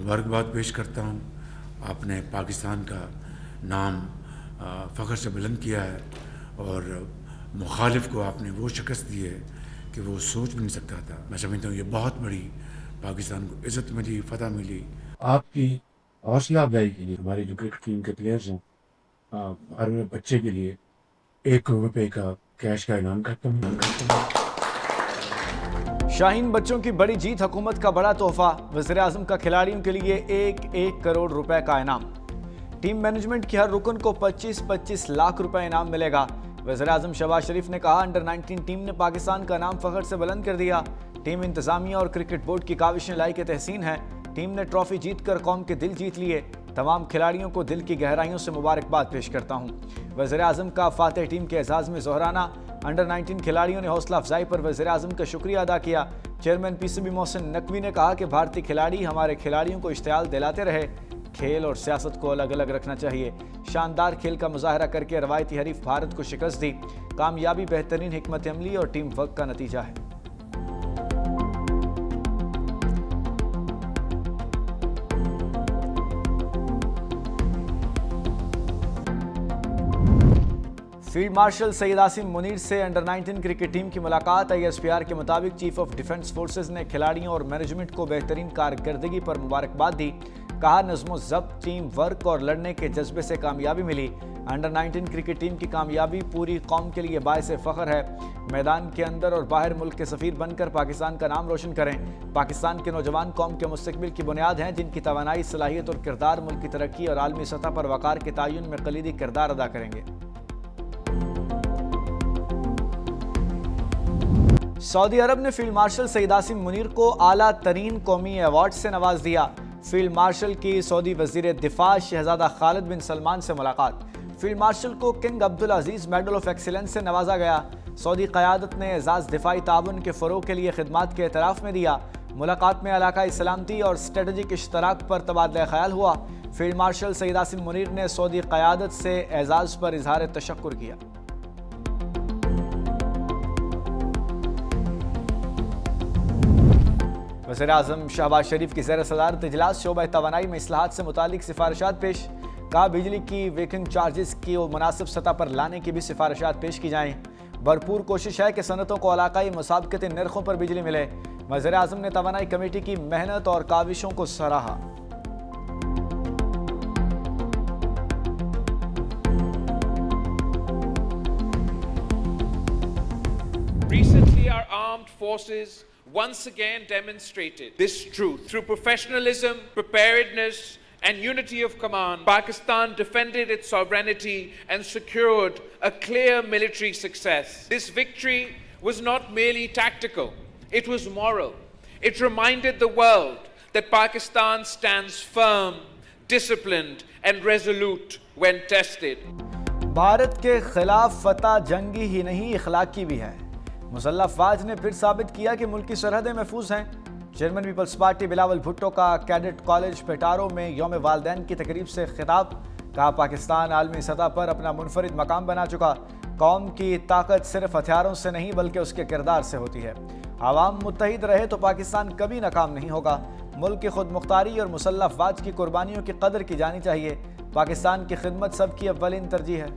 मुबारकबाद पेश करता हूँ। आपने पाकिस्तान का नाम फ़ख्र से बुलंद किया है और मुखालिफ को आपने वो शिकस्त दी है कि वो सोच भी नहीं सकता था। मैं समझता हूँ ये बहुत बड़ी पाकिस्तान को इज़्ज़त मिली, फ़तह मिली। आपकी हौसला अफजाई के लिए हमारी जो क्रिकेट टीम के प्लेयर्स हैं, हर बच्चे के लिए 1 करोड़ रुपए का कैश का इनाम करता हूँ। शाहीन बच्चों की बड़ी जीत, हुकूमत का बड़ा तोहफा। वज़ीर आज़म का खिलाड़ियों के लिए 1 करोड़ रुपए का इनाम। टीम मैनेजमेंट की हर रुकन को 25-25 लाख रुपए इनाम मिलेगा। वज़ीर आज़म शहबाज शरीफ ने कहा, अंडर 19 टीम ने पाकिस्तान का नाम फ़ख्र से बुलंद कर दिया। टीम इंतजामिया और क्रिकेट बोर्ड की काविशें लायक तहसीन है। टीम ने ट्रॉफी जीत कर कौम के दिल जीत लिए। तमाम खिलाड़ियों को दिल की गहराइयों से मुबारकबाद पेश करता हूँ। वज़ीर आज़म का फातह टीम के एजाज़ में जोहराना। अंडर 19 खिलाड़ियों ने हौसला अफजाई पर वज़ीर आज़म का शुक्रिया अदा किया। चेयरमैन पीसीबी मोहसिन नकवी ने कहा कि भारतीय खिलाड़ी हमारे खिलाड़ियों को इश्तियाल दिलाते रहे। खेल और सियासत को अलग अलग रखना चाहिए। शानदार खेल का मुजाहरा करके रवायती हरीफ भारत को शिकस्त दी। कामयाबी बेहतरीन हिकमत अमली और टीम वर्क का नतीजा है। फील्ड मार्शल सैयद आसिम मुनीर से अंडर 19 क्रिकेट टीम की मुलाकात। ISPR के मुताबिक चीफ ऑफ डिफेंस फोर्सेज ने खिलाड़ियों और मैनेजमेंट को बेहतरीन कारकर्दगी पर मुबारकबाद दी। कहा, नज़्म ज़ब्त, टीम वर्क और लड़ने के जज्बे से कामयाबी मिली। अंडर 19 क्रिकेट टीम की कामयाबी पूरी कौम के लिए बायस फ़ख्र है। मैदान के अंदर और बाहर मुल्क के सफ़ीर बनकर पाकिस्तान का नाम रोशन करें। पाकिस्तान के नौजवान कौम के मुस्तकबिल की बुनियाद हैं, जिनकी तवानाई, सलाहियत और किरदार मुल्क की तरक्की और आलमी सतह पर वक़ार के तयन में कलीदी किरदार अदा करेंगे। सऊदी अरब ने फील्ड मार्शल सईद आसिम मुनीर को आला तरीन कौमी अवार्ड से नवाज दिया। फील्ड मार्शल की सऊदी वजीर दिफा शहजादा खालिद बिन सलमान से मुलाकात। फील्ड मार्शल को king Abdul Aziz medal of excellence से नवाजा गया। सऊदी क़यादत ने एजाज़ दिफाई ताउन के फ़रोग़ के लिए खिदमात के एतराफ़ में दिया। मुलाकात में इलाकाई सलामती और स्ट्रेटजिक इश्तराक पर तबादला ख्याल हुआ। फील्ड मार्शल सईद आसिम मुनीर ने सऊदी क़यादत से एजाज़ पर इजहार तशक्कुर किया। वज़ीर आज़म शहबाज शरीफ की ज़ेर सदारत इजलास शोबा तवानाई में इस्लाहात से मुतालिक सिफारिशात पेश। कहा, बिजली की वेकिंग चार्जेस की मुनासिब सतह पर लाने की भी सिफारिशात पेश की जाएँ। भरपूर कोशिश है कि सनतों को इलाकाई मुसाबकती नरखों पर बिजली मिले। वज़ीर आज़म ने तवानाई कमेटी की मेहनत और काविशों को सराहा। Recently, our armed forces once again demonstrated this truth. Through professionalism, preparedness, and unity of command, Pakistan defended its sovereignty and secured a clear military success. This victory was not merely tactical, it was moral. It reminded the world that Pakistan stands firm, disciplined, and resolute when tested. Bharat के खिलाफ फतह जंगी ही नहीं, इखलाकी भी है। मुसल्लह अफवाज ने फिर साबित किया कि मुल्क की सरहदें महफूज हैं। चेयरमैन पीपल्स पार्टी बिलावल भुट्टो का कैडेट कॉलेज पेटारो में यौम वालदैन की तकरीब से खिताब। कहा, पाकिस्तान आलमी सतह पर अपना मुनफरिद मकाम बना चुका। कौम की ताकत सिर्फ हथियारों से नहीं बल्कि उसके किरदार से होती है। आवाम मुत्तहिद रहे तो पाकिस्तान कभी नाकाम नहीं होगा। मुल्क की खुद मुख्तारी और मुसल्लह अफवाज की कुर्बानियों की कदर की जानी चाहिए। पाकिस्तान की खिदमत सबकी अव्वलीन तरजीह है।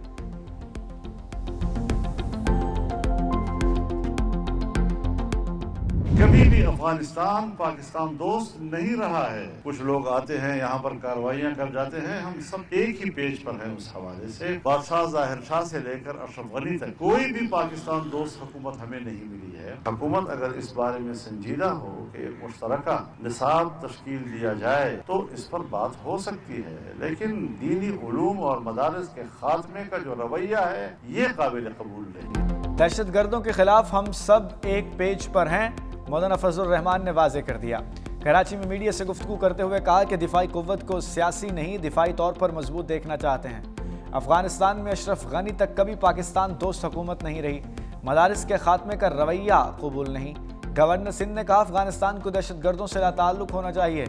कभी भी अफगानिस्तान पाकिस्तान दोस्त नहीं रहा है। कुछ लोग आते हैं यहाँ पर कार्रवाइयाँ कर जाते हैं। हम सब एक ही पेज पर हैं। उस हवाले से बादशाह जाहिर शाह से लेकर अशरफ गनी तक कोई भी पाकिस्तान दोस्त हुकूमत हमें नहीं मिली है। हुकूमत अगर इस बारे में संजीदा हो कि मुश्तरका निसाब तश्कील दिया जाए तो इस पर बात हो सकती है, लेकिन दीनी उलूम और मदारस के खात्मे का जो रवैया है ये काबिल कबूल नहीं। दहशतगर्दों के खिलाफ हम सब एक पेज पर हैं, मौलाना फजलुर रहमान ने वाजे कर दिया। कराची में मीडिया से गुफ्तगू करते हुए कहा कि दिफाई कुव्वत को सियासी नहीं दिफाई तौर पर मजबूत देखना चाहते हैं। अफगानिस्तान में अशरफ गनी तक कभी पाकिस्तान दोस्त हुकूमत नहीं रही। मदारिस के खात्मे का रवैया कबूल नहीं। गवर्नर सिंध ने कहा, अफगानिस्तान को दहशतगर्दों से लाताल्लुक होना चाहिए।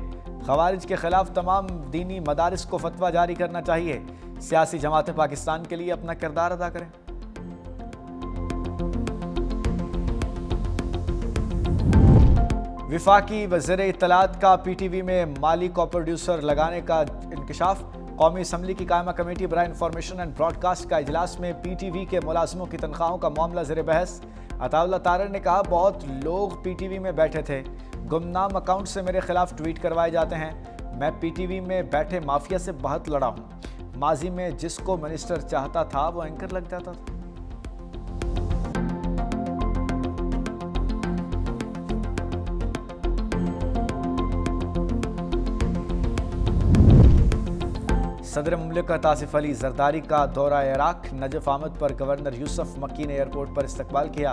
खवारिज के खिलाफ तमाम दीनी मदारिस को फतवा जारी करना चाहिए। सियासी जमातें पाकिस्तान के लिए अपना किरदार अदा करें। विफाकी वज़ीर इत्तलात का पीटीवी में माली को प्रोड्यूसर लगाने का इंकशाफ। कौमी असम्बली की कायमा कमेटी बराए इंफॉर्मेशन एंड ब्रॉडकास्ट का इजलास में पीटीवी के मुलाजिमों की तनख्वाहों का मामला ज़ेर बहस। अताउल्लाह तारड़ ने कहा, बहुत लोग पीटीवी में बैठे थे, गुमनाम अकाउंट से मेरे खिलाफ ट्वीट करवाए जाते हैं। मैं पीटीवी में बैठे माफिया से बहुत लड़ा हूँ। माजी में जिसको मिनिस्टर चाहता था वो एंकर लग जाता था। सदर मुमलिकत आसिफ अली जरदारी का दौरा इराक। नजफ आमद पर गवर्नर यूसुफ मक्की ने एयरपोर्ट पर इस्तकबाल किया।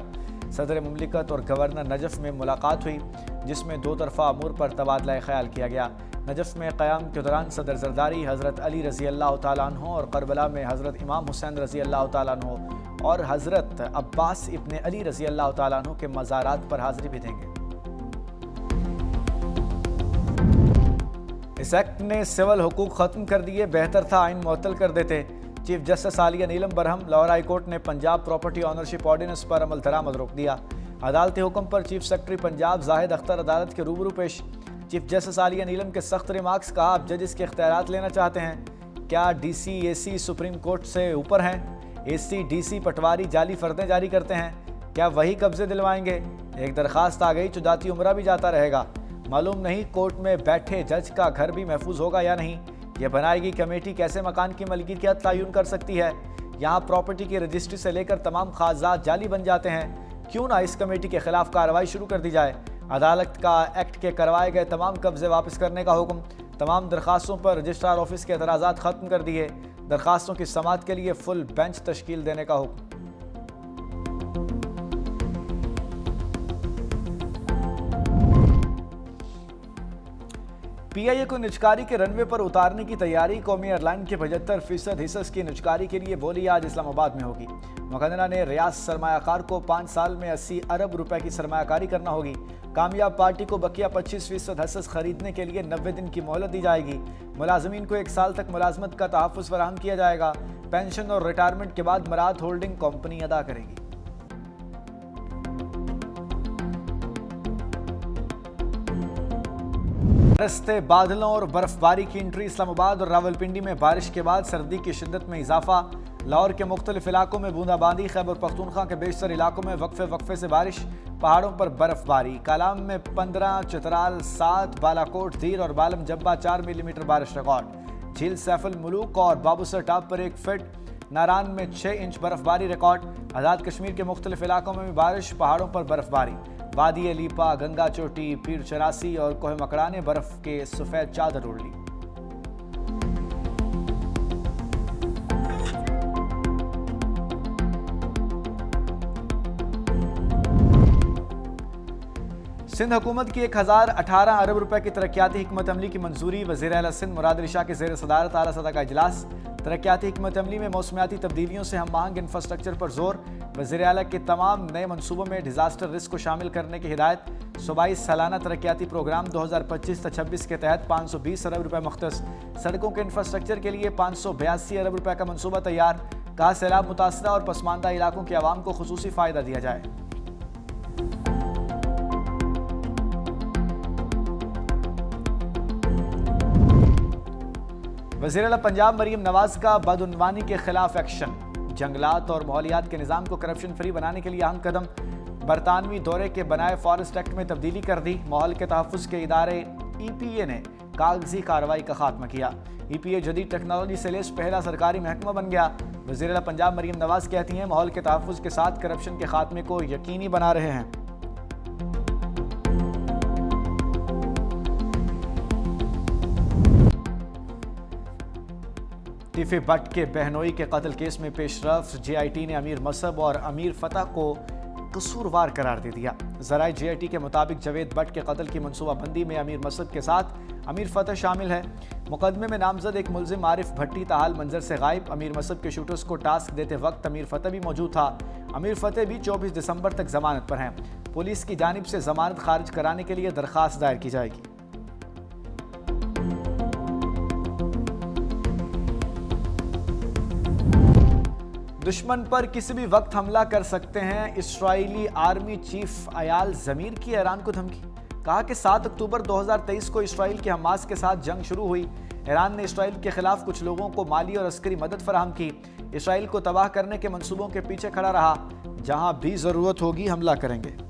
सदर मुमलिकत और गवर्नर नजफ में मुलाकात हुई, जिसमें दो तरफा अमूर पर तबादला ख्याल किया गया। नजफ में क़याम के दौरान सदर जरदारी हज़रत अली रज़ी अल्लाह तआला अन्हु और करबला में हज़रत इमाम हुसैन रज़ी अल्लाह तआला अन्हु और हज़रत अब्बास इब्न अली रज़ी अल्लाह तआला अन्हु के मज़ारात पर हाज़िरी भी देंगे। इस एक्ट ने सिविल हुकूक ख़त्म कर दिए, बेहतर था आइन मुअत्तल कर देते। चीफ जस्टिस आलिया नीलम बरहम। लाहौर हाई कोर्ट ने पंजाब प्रॉपर्टी ऑनरशिप ऑर्डिनेंस पर अमल दरामद रोक दिया। अदालती हुक्म पर चीफ सेक्रेटरी पंजाब जाहिद अख्तर अदालत के रूबरू पेश। चीफ जस्टिस आलिया नीलम के सख्त रिमार्क्स। कहा, आप जजेस के इख्तियारात लेना चाहते हैं क्या? डीसी एसी सुप्रीम कोर्ट से ऊपर हैं? एसी डीसी पटवारी जाली फर्दें जारी करते हैं, क्या वही कब्जे दिलवाएंगे? एक दरखास्त आ गई, चुदाती उम्रा भी जाता रहेगा। मालूम नहीं कोर्ट में बैठे जज का घर भी महफूज होगा या नहीं। यह बनाएगी कमेटी कैसे मकान की मलकियत तयन कर सकती है। यहाँ प्रॉपर्टी की रजिस्ट्री से लेकर तमाम कागजात जाली बन जाते हैं। क्यों ना इस कमेटी के खिलाफ कार्रवाई शुरू कर दी जाए। अदालत का एक्ट के करवाए गए तमाम कब्जे वापस करने का हुक्म। तमाम दरखास्तों पर रजिस्ट्रार ऑफिस के एतराज़ात ख़त्म कर दिए। दरखास्तों की समाअत के लिए फुल बेंच तश्कील देने का हुक्म। पीआईए को निजकारी के रनवे पर उतारने की तैयारी। कौमी एयरलाइन के 75% हिस्स की निजकारी के लिए बोली आज इस्लामाबाद में होगी। मुकदरा ने रियाज सरमायाकार को 5 साल में 80 अरब रुपए की सरमायाकारी करना होगी। कामयाब पार्टी को बकिया 25% हिस्स खरीदने के लिए 90 दिन की मोहलत दी जाएगी। मुलाजमीन को 1 साल तक मुलाजमत का तहफ़्फ़ुज़ फराहम किया जाएगा। पेंशन और रिटायरमेंट के बाद मराद होल्डिंग कंपनी अदा करेगी। बरसते बादलों और बर्फबारी की एंट्री। इस्लामाबाद और रावलपिंडी में बारिश के बाद सर्दी की शिद्दत में इजाफा। लाहौर के मुख्तलिफ इलाकों में बूंदाबांदी। खैबर पख्तूनख्वा के बेशतर इलाकों में वक्फे से बारिश। पहाड़ों पर बर्फबारी। कालाम में 15, चित्राल 7, बालाकोट, धीर और बालम जब्बा 4 मिलीमीटर बारिश रिकॉर्ड। झील सैफुल मुलूक और बाबूसर टाप पर 1 फिट। नारान में 6 इंच बर्फबारी रिकॉर्ड। आज़ाद कश्मीर के मुख्तलिफ इलाकों में भी बारिश। पहाड़ों पर बर्फबारी। वादी अलीपा, गंगा चोटी, पीर चरासी और कोह मकड़ा ने बर्फ के सफेद चादर ओढ़ ली। सिंध हुकूमत की 1018 अरब रुपए की तरक्याती हिकमत अमली की मंजूरी। वज़ीर आला सिंध मुराद अली शाह के ज़ेर सदारत आला सतह का इजलास। तरक्याती हिकमत अमली में मौसमियाती तब्दीलियों से हम आहंग इंफ्रास्ट्रक्चर पर जोर। वज़ीर आला के तमाम नए मनसूबों में डिजास्टर रिस्क को शामिल करने की हिदायत। सूबाई सालाना तरक्याती प्रोग्राम 2025-26 के तहत 520 अरब रुपए मुख्तस। सड़कों के इंफ्रास्ट्रक्चर के लिए 582 अरब रुपए का मनसूबा तैयार। कहा, सैलाब मुतासरा और पसमानदा इलाकों के अवाम को खुसूसी फ़ायदा दिया जाए। वज़ीर आला पंजाब मरीम नवाज का बदउनवानी के खिलाफ एक्शन। जंगलात और माहौलियात के निज़ाम को करप्शन फ्री बनाने के लिए अहम कदम। बरतानवी दौरे के बनाए फॉरेस्ट एक्ट में तब्दीली कर दी। माहौल के तहफ़्फ़ुज़ के इदारे EPA ने कागजी कार्रवाई का खात्मा किया। EPA जदीद टेक्नोलॉजी से लेस पहला सरकारी महकमा बन गया। वज़ीर आला पंजाब मरीम नवाज कहती हैं, माहौल के तहफ़्फ़ुज़ के साथ करप्शन के खात्मे को यकीनी बना रहे हैं। टिफ़े भट्ट के बहनोई के कत्ल केस में पेशरफ्त। JIT ने अमीर मसहब और अमीर फतह को कसूरवार करार दे दिया। ज़राए JIT के मुताबिक जवेद भट्ट के कत्ल की मनसूबाबंदी में अमीर मसहब के साथ अमीर फतह शामिल है। मुकदमे में नामजद एक मुलजिम आरिफ भट्टी ताहाल मंजर से गायब। अमीर मसहब के शूटर्स को टास्क देते वक्त अमीर फतह भी मौजूद था। अमीर फतह भी 24 दिसंबर तक जमानत पर हैं। पुलिस की जानिब से जमानत खारिज कराने के लिए दरख्वास्त दायर की जाएगी। दुश्मन पर किसी भी वक्त हमला कर सकते हैं। इस्राईली आर्मी चीफ अयाल ज़मीर की ईरान को धमकी। कहा कि 7 अक्टूबर 2023 को इसराइल की हमास के साथ जंग शुरू हुई। ईरान ने इसराइल के खिलाफ कुछ लोगों को माली और अस्करी मदद फराहम की। इसराइल को तबाह करने के मंसूबों के पीछे खड़ा रहा। जहां भी जरूरत होगी हमला करेंगे।